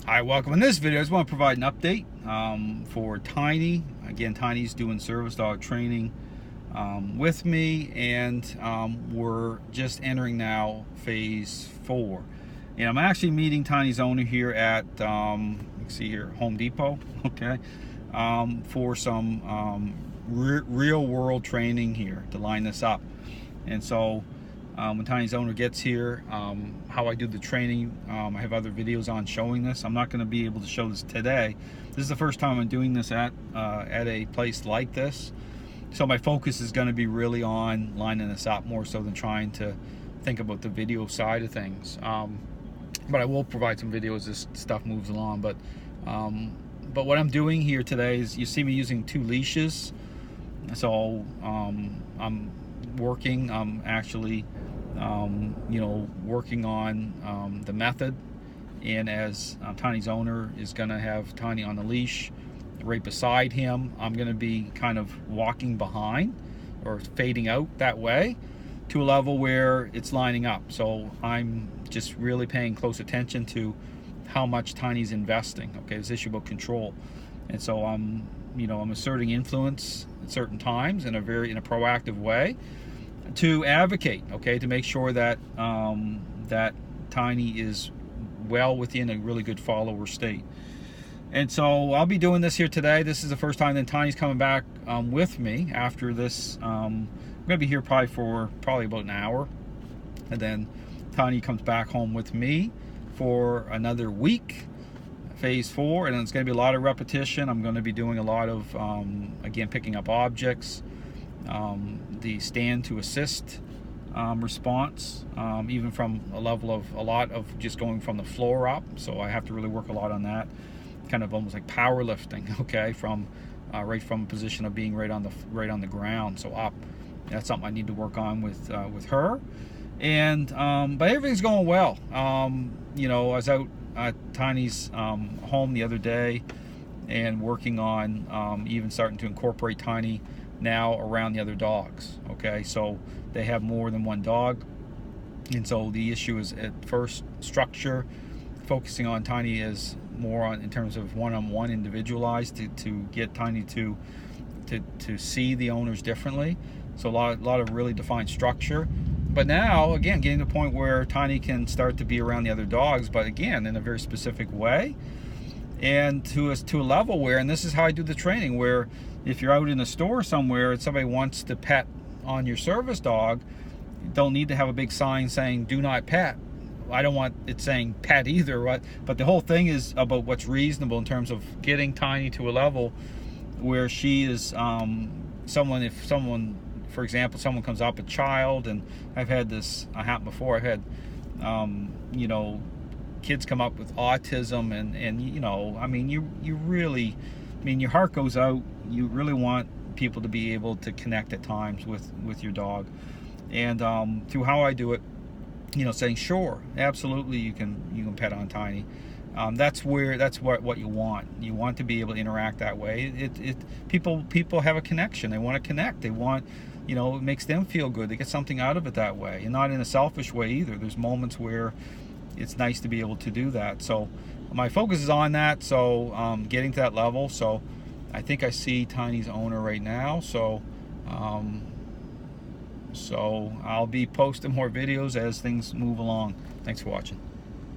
Hi, welcome. In this video, I just want to provide an update for Tiny. Again, Tiny's doing service dog training with me, and we're just entering now phase 4. And I'm actually meeting Tiny's owner here at, you can see here, Home Depot, okay, for some real world training here to line this up. And so when Tiny's owner gets here, how I do the training, I have other videos on showing this. I'm not going to be able to show this today. This is the first time I'm doing this at a place like this, so my focus is going to be really on lining this up more so than trying to think about the video side of things. But I will provide some videos as this stuff moves along. But what I'm doing here today is, you see me using 2 leashes. So I'm working, actually working on the method, and as Tiny's owner is going to have Tiny on the leash right beside him, I'm going to be kind of walking behind or fading out that way to a level where it's lining up. So I'm just really paying close attention to how much Tiny's investing. Okay, this issue about control, and so I'm asserting influence at certain times in a proactive way to advocate, okay, to make sure that that Tiny is well within a really good follower state. And so I'll be doing this here today. This is the first time that Tiny's coming back with me after this. I'm gonna be here probably about an hour, and then Tiny comes back home with me for another week, phase 4, and it's going to be a lot of repetition. I'm going to be doing a lot of again, picking up objects, the stand to assist response, even from a lot of just going from the floor up. So I have to really work a lot on that, kind of almost like powerlifting, okay, from right from a position of being right on the ground, so up. That's something I need to work on with her. And but everything's going well. I was out at Tiny's home the other day and working on even starting to incorporate Tiny now around the other dogs. Okay, so they have more than one dog, and so the issue is at first structure, focusing on Tiny is more on in terms of one-on-one, individualized, to get Tiny to see the owners differently. So a lot of really defined structure. But now, again, getting to the point where Tiny can start to be around the other dogs, but again, in a very specific way, and to a level where, and this is how I do the training, where if you're out in a store somewhere and somebody wants to pet on your service dog, you don't need to have a big sign saying "do not pet." I don't want it saying pet either, right? But the whole thing is about what's reasonable in terms of getting Tiny to a level where she is if someone, for example, someone comes up, a child, and I've had this happen before. I've had kids come up with autism, and I mean, you really, I mean, your heart goes out. You really want people to be able to connect at times with your dog, and through how I do it, saying sure, absolutely, you can pet on Tiny. That's what you want. You want to be able to interact that way. People have a connection. They want to connect. They want, it makes them feel good. They get something out of it that way, and not in a selfish way either. There's moments where it's nice to be able to do that. So my focus is on that. So getting to that level. So I think I see Tiny's owner right now. So I'll be posting more videos as things move along. Thanks for watching.